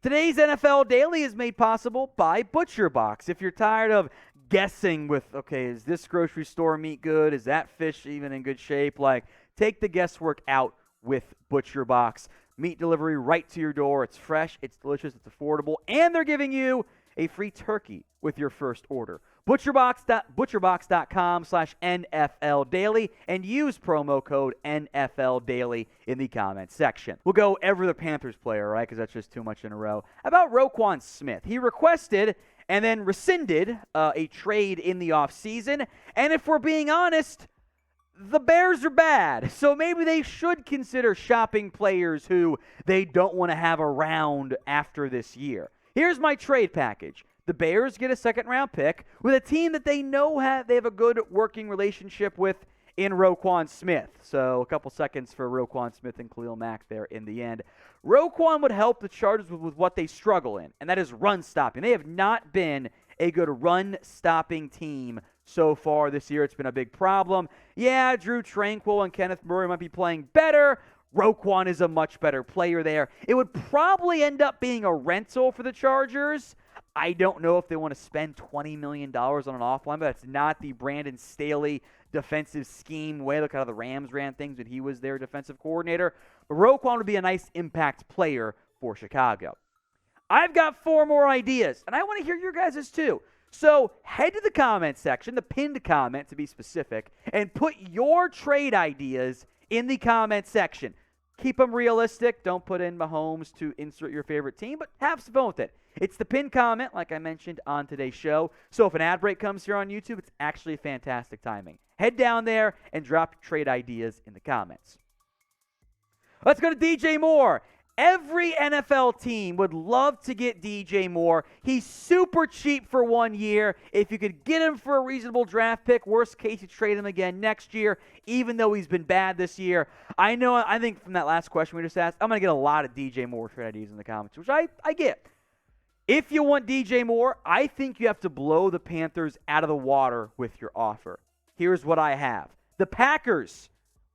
Today's NFL Daily is made possible by ButcherBox. If you're tired of guessing with, okay, is this grocery store meat good? Is that fish even in good shape? Take the guesswork out with ButcherBox. Meat delivery right to your door. It's fresh, it's delicious, it's affordable, and they're giving you a free turkey with your first order. Butcherbox.com/NFL Daily and use promo code NFL Daily in the comments section. We'll go every other Panthers player, right? Because that's just too much in a row. How about Roquan Smith? He requested and then rescinded a trade in the offseason. And if we're being honest, the Bears are bad. So maybe they should consider shopping players who they don't want to have around after this year. Here's my trade package. The Bears get a second-round pick with a team that they know they have a good working relationship with in Roquan Smith. So a couple seconds for Roquan Smith and Khalil Mack there in the end. Roquan would help the Chargers with what they struggle in, and that is run stopping. They have not been a good run-stopping team so far this year. It's been a big problem. Yeah, Drew Tranquill and Kenneth Murray might be playing better. Roquan is a much better player there. It would probably end up being a rental for the Chargers. I don't know if they want to spend $20 million on an offline, but that's not the Brandon Staley defensive scheme way. Look how the Rams ran things when he was their defensive coordinator. But Roquan would be a nice impact player for Chicago. I've got 4 more ideas, and I want to hear your guys' too. So head to the comment section, the pinned comment to be specific, and put your trade ideas in the comment section. Keep them realistic. Don't put in Mahomes to insert your favorite team, but have some fun with it. It's the pinned comment, like I mentioned on today's show. So if an ad break comes here on YouTube, it's actually fantastic timing. Head down there and drop your trade ideas in the comments. Let's go to DJ Moore. Every NFL team would love to get DJ Moore. He's super cheap for 1 year. If you could get him for a reasonable draft pick, worst case, you trade him again next year, even though he's been bad this year. I think from that last question we just asked, I'm going to get a lot of DJ Moore trade ideas in the comments, which I get. If you want DJ Moore, I think you have to blow the Panthers out of the water with your offer. Here's what I have. The Packers,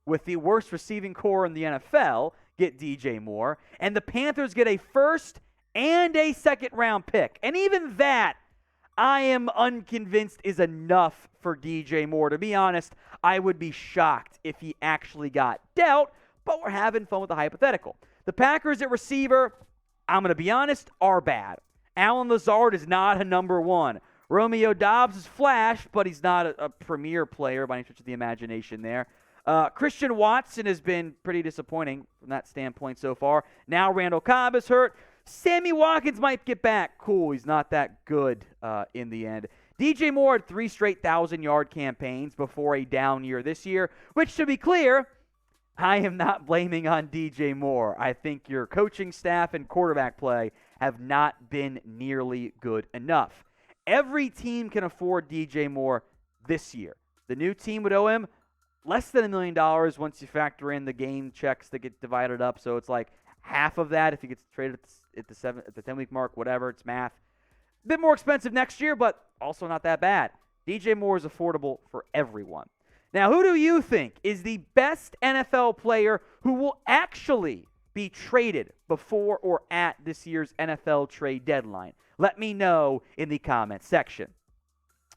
with the worst receiving core in the NFL, get DJ Moore, and the Panthers get a first and a second-round pick. And even that, I am unconvinced is enough for DJ Moore. To be honest, I would be shocked if he actually got dealt, but we're having fun with the hypothetical. The Packers at receiver, I'm going to be honest, are bad. Allen Lazard is not a number 1. Romeo Doubs is flash, but he's not a premier player by any stretch of the imagination there. Christian Watson has been pretty disappointing from that standpoint so far. Now Randall Cobb is hurt. Sammy Watkins might get back. Cool, he's not that good in the end. DJ Moore had 3 straight 1,000-yard campaigns before a down year this year, which, to be clear, I am not blaming on DJ Moore. I think your coaching staff and quarterback play have not been nearly good enough. Every team can afford DJ Moore this year. The new team would owe him less than $1 million once you factor in the game checks that get divided up. So it's like half of that if he gets traded at the 10-week mark, whatever. It's math. A bit more expensive next year, but also not that bad. DJ Moore is affordable for everyone. Now, who do you think is the best NFL player who will actually be traded before or at this year's NFL trade deadline? Let me know in the comments section.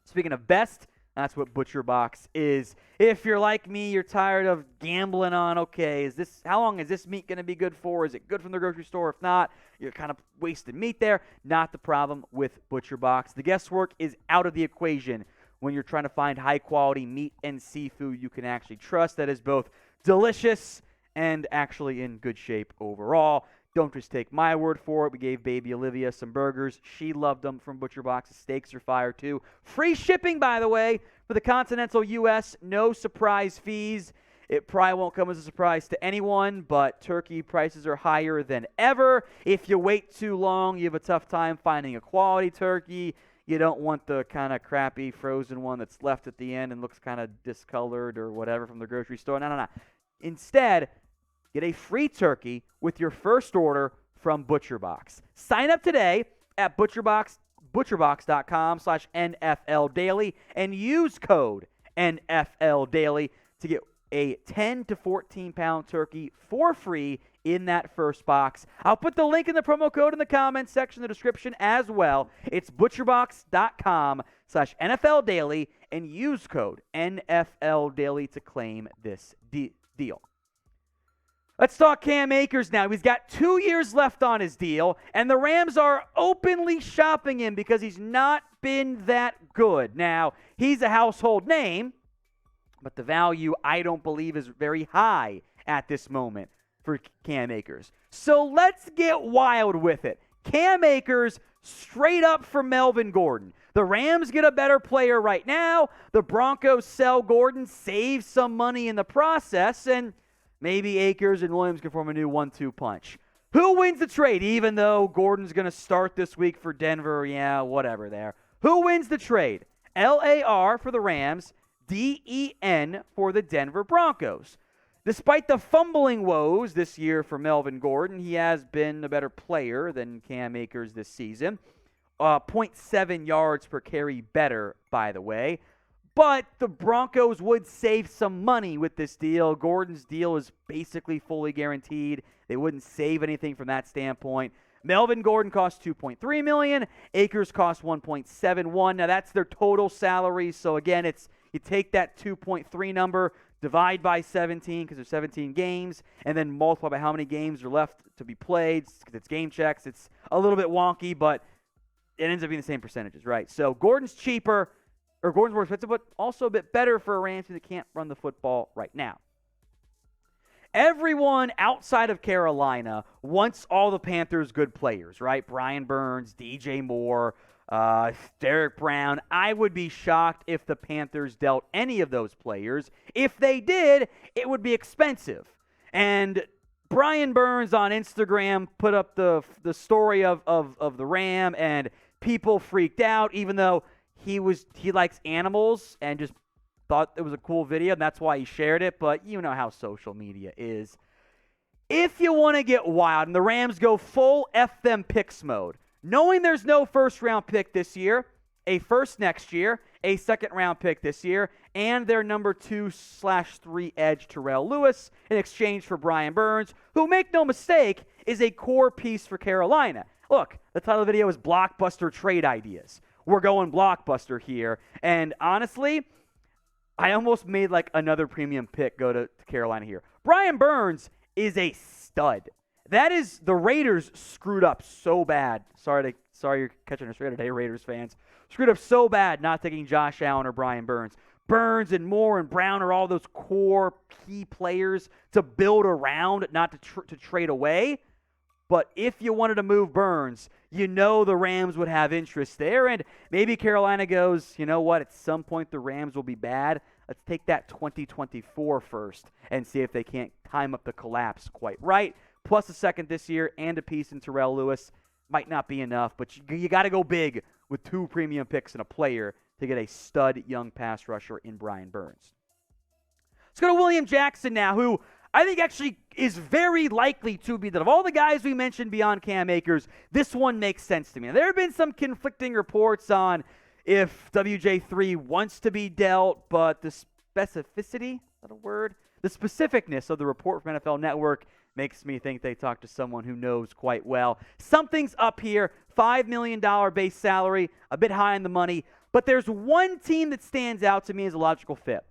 Speaking of best, that's what ButcherBox is. If you're like me, you're tired of gambling on, okay, how long is this meat going to be good for? Is it good from the grocery store? If not, you're kind of wasting meat there. Not the problem with ButcherBox. The guesswork is out of the equation when you're trying to find high-quality meat and seafood you can actually trust that is both delicious and actually in good shape overall. Don't just take my word for it. We gave baby Olivia some burgers. She loved them from ButcherBox. The steaks are fire, too. Free shipping, by the way, for the continental U.S. No surprise fees. It probably won't come as a surprise to anyone, but turkey prices are higher than ever. If you wait too long, you have a tough time finding a quality turkey. You don't want the kind of crappy frozen one that's left at the end and looks kind of discolored or whatever from the grocery store. No. Instead, get a free turkey with your first order from ButcherBox. Sign up today at butcherbox.com/NFL Daily and use code NFL Daily to get a 10 to 14 pound turkey for free in that first box. I'll put the link in the promo code in the comments section, the description as well. It's butcherbox.com/NFL Daily and use code NFL Daily to claim this deal. Let's talk Cam Akers now. He's got 2 years left on his deal, and the Rams are openly shopping him because he's not been that good. Now, he's a household name, but the value, I don't believe, is very high at this moment for Cam Akers. So let's get wild with it. Cam Akers straight up for Melvin Gordon. The Rams get a better player right now. The Broncos sell Gordon, save some money in the process, and maybe Akers and Williams can form a new 1-2 punch. Who wins the trade, even though Gordon's going to start this week for Denver? Yeah, whatever there. Who wins the trade? LAR for the Rams, DEN for the Denver Broncos. Despite the fumbling woes this year for Melvin Gordon, he has been a better player than Cam Akers this season. 0.7 yards per carry better, by the way. But the Broncos would save some money with this deal. Gordon's deal is basically fully guaranteed. They wouldn't save anything from that standpoint. Melvin Gordon costs $2.3 million. Akers costs $1.71. Now that's their total salary. So again, it's you take that 2.3 number, divide by 17 because there's 17 games, and then multiply by how many games are left to be played. It's game checks. It's a little bit wonky, but it ends up being the same percentages, right? So Gordon's cheaper. Or Gordon's more expensive, but also a bit better for a Rams team that can't run the football right now. Everyone outside of Carolina wants all the Panthers' good players, right? Brian Burns, DJ Moore, Derek Brown. I would be shocked if the Panthers dealt any of those players. If they did, it would be expensive. And Brian Burns on Instagram put up the story of the Ram, and people freaked out, even though he likes animals and just thought it was a cool video, and that's why he shared it, but you know how social media is. If you want to get wild and the Rams go full F them picks mode, knowing there's no first-round pick this year, a first next year, a second-round pick this year, and their number 2/3 edge Terrell Lewis in exchange for Brian Burns, who, make no mistake, is a core piece for Carolina. Look, the title of the video is Blockbuster Trade Ideas. We're going Blockbuster here. And honestly, I almost made like another premium pick go to Carolina here. Brian Burns is a stud. That is, the Raiders screwed up so bad. Sorry you're catching us right today, Raiders fans. Screwed up so bad not taking Josh Allen or Brian Burns. Burns and Moore and Brown are all those core key players to build around, not to trade away. But if you wanted to move Burns, you know the Rams would have interest there. And maybe Carolina goes, you know what, at some point the Rams will be bad. Let's take that 2024 first and see if they can't time up the collapse quite right. Plus a second this year and a piece in Terrell Lewis. Might not be enough, but you got to go big with 2 premium picks and a player to get a stud young pass rusher in Brian Burns. Let's go to William Jackson now, who I think actually is very likely to be that of all the guys we mentioned beyond Cam Akers, this one makes sense to me. Now, there have been some conflicting reports on if WJ3 wants to be dealt, but the specificity, is that a word? The specificness of the report from NFL Network makes me think they talked to someone who knows quite well. Something's up here, $5 million base salary, a bit high on the money, but there's one team that stands out to me as a logical fit.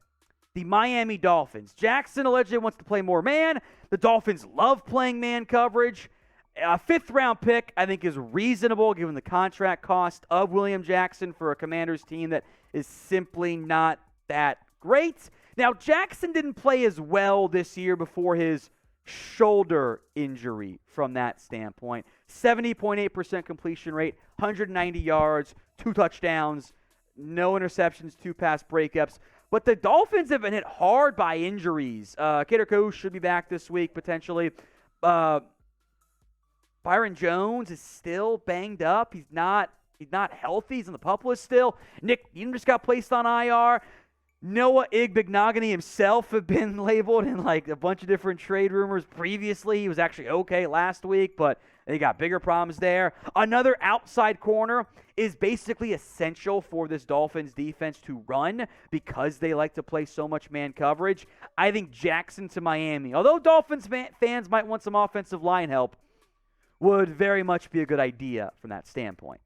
The Miami Dolphins. Jackson allegedly wants to play more man. The Dolphins love playing man coverage. A 5th-round pick, I think, is reasonable given the contract cost of William Jackson for a Commanders team that is simply not that great. Now, Jackson didn't play as well this year before his shoulder injury from that standpoint. 70.8% completion rate, 190 yards, 2 touchdowns, no interceptions, 2 pass breakups. But the Dolphins have been hit hard by injuries. Kader Kosh should be back this week, potentially. Byron Jones is still banged up. He's not healthy. He's on the PUP list still. Nick Needham just got placed on IR. Noah Igbenogany himself have been labeled in like a bunch of different trade rumors previously. He was actually okay last week, but They got bigger problems there. Another outside corner is basically essential for this Dolphins defense to run because they like to play so much man coverage. I think Jackson to Miami, although Dolphins fans might want some offensive line help, would very much be a good idea from that standpoint.